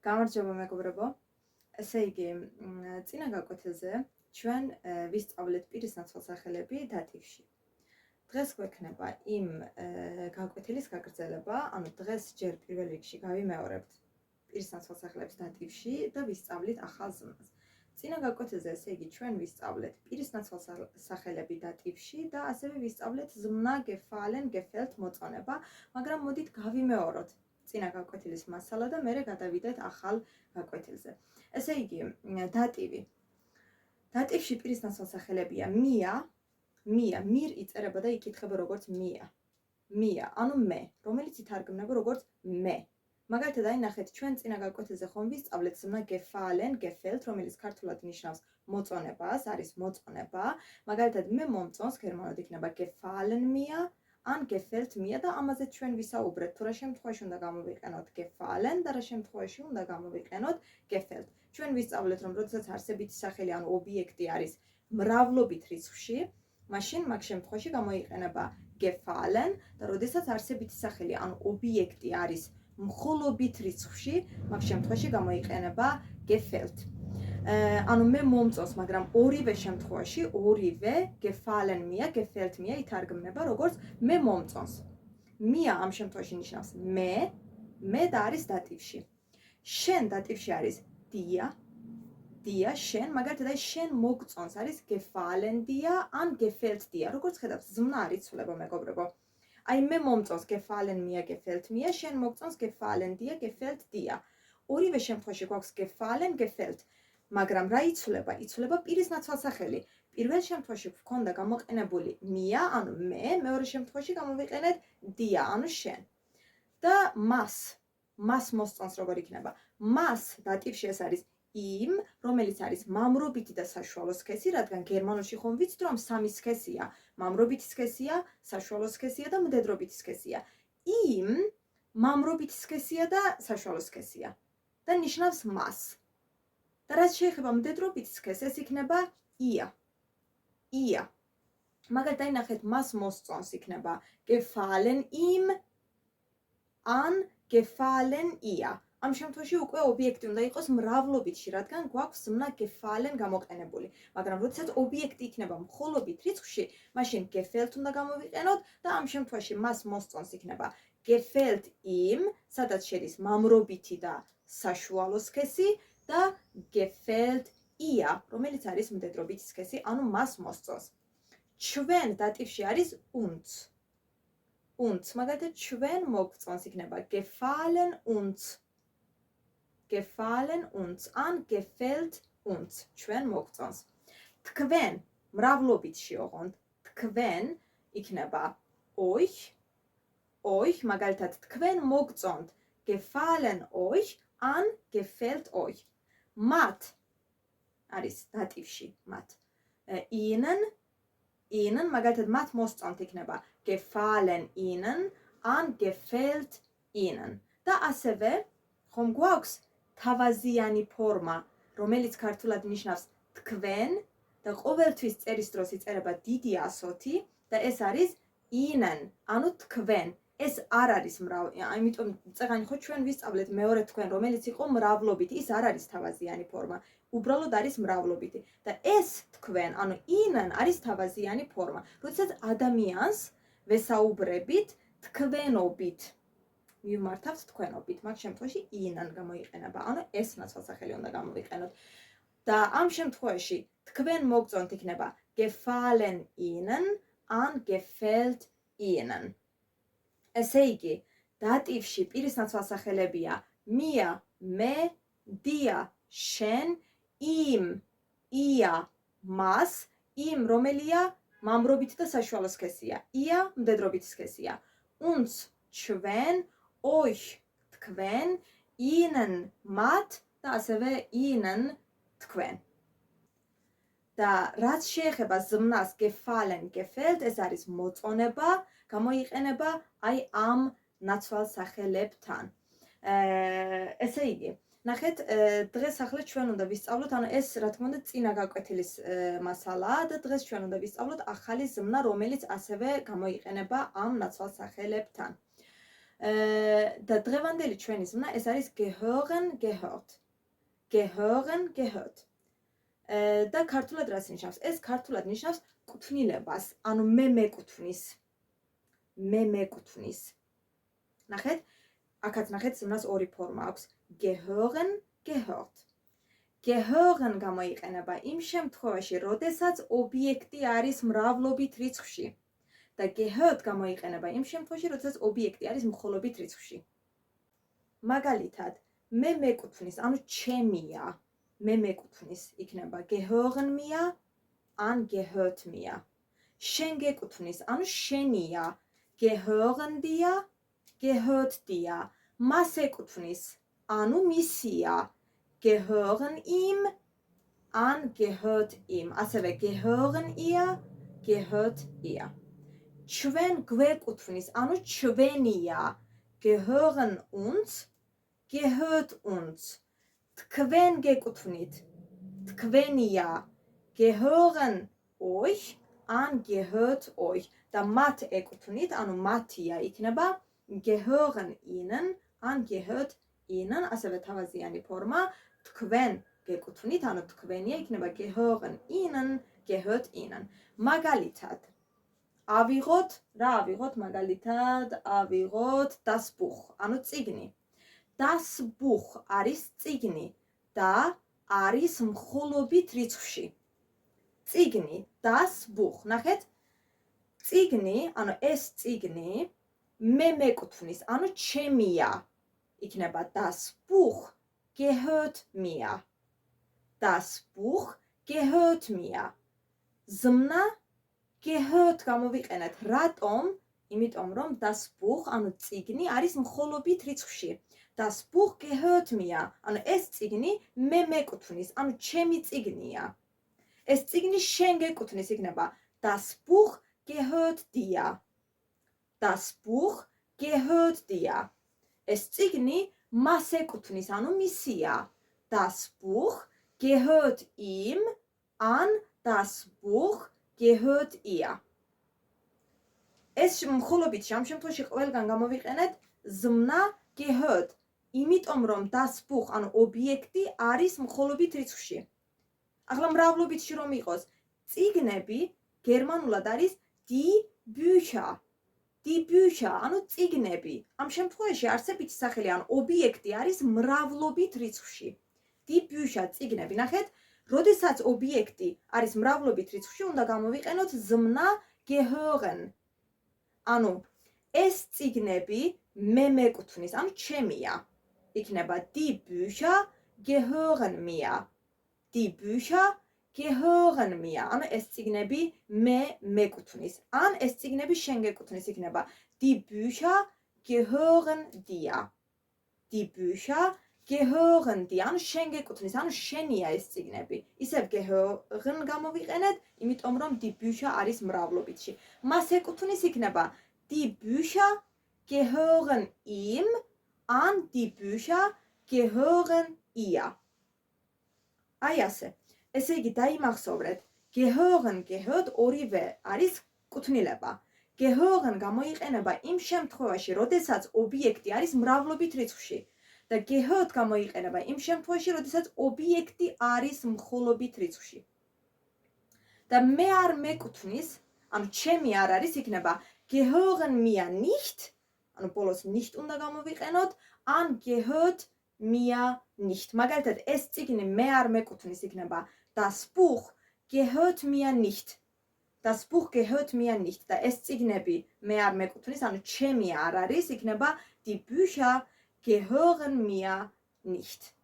გამარჯობა მეგობრებო. ესე იგი, წინა გაკვეთილზე ჩვენ ვისწავლეთ პირის ნაცვალსახელები დატივში. დღეს გვექნება იმ გაკვეთილის გაგრძელება, ანუ დღეს ჯერ პირველ რიგში გავიმეორებთ პირის ნაცვალსახელებს დატივში და ვისწავლით ახალ ზმნას. წინა გაკვეთილზე ესე იგი ჩვენ ვისწავლეთ პირის ნაცვალსახელები დატივში და ასევე ვისწავლეთ ზმნა gefallen, gefällt მოწონება, მაგრამ მოდით გავიმეოროთ წინა გაკვეთილის მასალა და მერე გადავიდეთ ახალ გაკვეთილზე. ესე იგი, დატივი. დატივში პირის ნაცვალსახელებია მია, მირ იწერება და იკითხება როგორც მია, ანუ მე, რომელიც ითარგმნება როგორც მე. მაგალითად, აი ნახეთ, ჩვენ წინა გაკვეთილზე ხომ ვისწავლეთ ზმნა gefallen, gefällt, რომელიც ქართულად ნიშნავს მოწონებას, არის მოწონება. მაგალითად, მე მომწონს გერმანულად იქნება gefallen mir, ან gefällt mir და ამაზე ჩვენ ვისაუბრეთ, თუ რა შემთხვევაში უნდა გამოვიყენოთ gefallen და რა შემთხვევაში უნდა გამოვიყენოთ gefällt. ჩვენ ვისწავლეთ, რომ როდესაც არსებითი სახელი, ანუ ობიექტი არის მრავლობით რიცხვში, მაშინ მაგ შემთხვევაში გამოიყენება gefallen და როდესაც არსებითი სახელი, ანუ ობიექტი არის მხოლობით რიცხვში, მაგ შემთხვევაში გამოიყენება gefällt. ანუ მე მომწონს, მაგრამ ორივე შემთხვევაში, ორივე gefallen mir, gefällt mir ითარგმნება როგორც მე მომწონს. Mir ამ შემთხვევაში ნიშნავს მე და არის დატივში. შენ დატივში არის dir, შენ, მაგალითად აი შენ მოგწონს არის gefallen dir ან gefällt dir. როგორც ხედავთ, ზმნა არ იცვლება მეგობრებო. აი მე მომწონს gefallen mir, gefällt mir, შენ მოგწონს gefallen dir, gefällt dir. ორივე შემთხვევაში გვაქვს gefallen, gefällt. მაგრამ რა იცვლება? იცვლება პირის ნაცვალსახელი. პირველ შემთხვევაში გვქონდა გამოყენებული mia, ანუ მე, მეორე შემთხვევაში გამოვიყენეთ dia, ანუ შენ. და მას მოსწონს როგორ იქნება? მას დატივში ეს არის იმ, რომელიც არის მამრობითი და საშუალო სქესი, რადგან გერმანულში ხომ ვიცით, რომ სამი სქესია, მამრობითი სქესია, საშუალო სქესია და მდედრობითი სქესია. იმ მამრობითი სქესია და საშუალო სქესია და ნიშნავს მას. და რაც შეეხება მდედრობითი სქესს, ეს იქნება ია. მაგალითად, აი ნახეთ, მას მოსწონს იქნება gefallen ihm ან gefallen ihr. ამ შემთხვევაში უკვე ობიექტი უნდა იყოს მრავლობითში, რადგან გვაქვს ზმნა gefallen გამოყენებული. მაგრამ როდესაც ობიექტი იქნება მხოლობით რიცხვში, მაშინ gefällt უნდა გამოვიყენოთ და ამ შემთხვევაში მას მოსწონს იქნება gefällt ihm, სადაც შედის მამრობითი და საშუალო სქესი და gefällt ihr, რომელიც არის მდედრობითი სქესი, ანუ მას მოსწონს. ჩვენ დატივში არის uns. მაგალითად, ჩვენ მოგწონს იქნება gefallen uns. ან gefällt uns. ჩვენ მოგწონს. თქვენ მრავლობითში ოღონდ, თქვენ იქნება euch, მაგალითად, თქვენ მოგწონთ gefallen euch ან gefällt euch. მათ არის დატივში, მათ. ihnen, მაგალითად, მათ მოსწონთ იქნება gefallen ihnen ან gefällt ihnen. და ასევე ხომ გვაქვს თავაზიანი ფორმა, რომელიც ქართულად ნიშნავს თქვენ და ყოველთვის წერის დროს იწერება დიდი ასოთი და ეს არის ihnen, ანუ თქვენ. ეს არ არის ამიტომ წეღანი ხო ჩვენ ვისწავლეთ მეორე თქვენ, რომელიც იყო მრავლობითი, ის არ არის თავაზიანი ფორმა. უბრალოდ არის მრავლობითი. და ეს თქვენ, ანუ ihnen არის თავაზიანი ფორმა. როდესაც ადამიანს ვესაუბრებით თქვენობით, მივმართავთ თქვენობით, მაგ შემთხვევაში ihnen გამოიყენება. ანუ ეს ნაცვალსახელი უნდა გამოვიყენოთ. და ამ შემთხვევაში თქვენ მოგწონთ იქნება gefallen ihnen ან gefällt ihnen. ესე იგი, დატივში პირის ნაცვალსახელებია mir, მე, dir, შენ, ihm, ihr, მას, იმ რომელია მამრობითი და საშუალო სქესია, ihr მდედრობითი სქესია, uns ჩვენ, euch თქვენ, ihnen მათ და ასევე ihnen თქვენ. და რაც შეეხება ზმნას gefallen, gefällt, ეს არის მოწონება, გამოიყენება აი ამ ნაცვალსახელებთან. ესე იგი, ნახეთ, დღეს ახლა ჩვენ უნდა ვისწავლოთ, ანუ ეს რა თქმა უნდა წინა გაკვეთილის მასალაა და დღეს ჩვენ უნდა ვისწავლოთ ახალი ზმნა, რომელიც ასევე გამოიყენება ამ ნაცვალსახელებთან. და დღევანდელი ჩვენი ზმნა ეს არის gehören, gehört. Gehören, gehört. და ქართულად რას ნიშნავს? ეს ქართულად ნიშნავს კუთვნილებას, ანუ მე მეკუთვნის. მე მეკუთვნის. ნახეთ, აქაც ნახეთ ზმნას ორი ფორმა აქვს. Gehören, gehört. Gehören გამოიყენება იმ შემთხვევაში, როდესაც ობიექტი არის მრავლობით რიცხვში. და gehört გამოიყენება იმ შემთხვევაში, როდესაც ობიექტი არის მხოლობით რიცხვში. მაგალითად, მე მეკუთვნის, ანუ ჩემია. მე მეკუთვნის იქნება gehören mir, an gehört mir. შენ გეკუთვნის, ანუ შენია. Gehören dir, gehört dir. მას ეკუთვნის, ანუ მისია. Gehören ihm, an gehört ihm. ასევე gehören ihr, gehört ihr. ჩვენ გვეკუთვნის, ანუ ჩვენია. Gehören uns, gehört uns. თქვენ გეკუთვნით, თქვენია. Gehören euch, an gehört euch. და მათ ეკუთვნით, ანუ მათია იქნება gehören ihnen, an gehört ihnen. ასევე თავაზიანი ფორმა თქვენ გეკუთვნით, ანუ თქვენია იქნება gehören ihnen, gehört ihnen. მაგალითად ავიღოთ, რა ავიღოთ მაგალითად? ავიღოთ das Buch, ანუ წიგნი. Das Buch არის წიგნი და არის მხოლობით რიცხვში. წიგნი, das Buch, ნახეთ? წიგნი, ანუ ეს წიგნი მე მეკუთვნის, ანუ ჩემია. იქნება das Buch gehört mir. Das Buch gehört mir. ზმნა gehört გამოვიყენეთ. რატომ? იმიტომ რომ das Buch, ანუ წიგნი არის მხოლობით რიცხვში. Das Buch gehört mir. ანუ ეს წიგნი მე მეკუთვნის, ანუ ჩემი წიგნია. ეს წიგნი შენ გეკუთვნის იქნება das Buch gehört dir. Das Buch gehört dir. ეს წიგნი მას ეკუთვნის, ანუ მისია. Das Buch gehört ihm, an das Buch gehört ihr. ეს მხოლობითში ამ შემთხვევაში ყველგან გამოვიყენეთ ზმნა gehört. იმიტომ რომ das Buch, ანუ ობიექტი არის მხოლობით რიცხვში. ახლა მრავლობითში რომ იყოს, წიგნები გერმანულად არის die Bücher. Die Bücher, ანუ წიგნები. ამ შემთხვევაში არსებითი სახელი, ანუ ობიექტი არის მრავლობით რიცხვში. Die Bücher, წიგნები. ნახეთ, როდესაც ობიექტი არის მრავლობით რიცხვში, უნდა გამოვიყენოთ ზმნა gehören. ანუ ეს წიგნები მე მეკუთვნის, ანუ ჩემია. იქნება die Bücher gehören mir. Die Bücher gehören mir. ანუ ეს წიგნები მე მეკუთვნის. ან ეს წიგნები შენ გეკუთვნის იქნება die Bücher gehören dir. Die Bücher gehören dir. ანუ შენ გეკუთვნის, ანუ შენია ეს წიგნები. ისევ gehören გამოვიყენეთ, იმიტომ რომ die Bücher არის მრავლობითში. მას ეკუთვნის იქნება die Bücher gehören ihm, an die Bücher gehören ihr. აი ასე. ესე იგი დაიმახსოვრეთ, gehören, gehört ორივე არის კუთვნილება. Gehören გამოიყენება იმ შემთხვევაში, როდესაც ობიექტი არის მრავლობით რიცხვში. და gehört გამოიყენება იმ შემთხვევაში, როდესაც ობიექტი არის მხოლობით რიცხვში. და მე არ მეკუთვნის, ანუ ჩემი არ არის, იქნება gehören mir nicht, ანუ ბოლოს nicht უნდა გამოვიყენოთ, an gehört mir nicht. მაგალითად, ეს წიგნი მე არ მეკუთვნის, იქნება das Buch gehört mir nicht. Das Buch gehört mir nicht. და ეს წიგნები მე არ მეკუთვნის, ანუ ჩემი არ არის, იქნება die Bücher gehören mir nicht.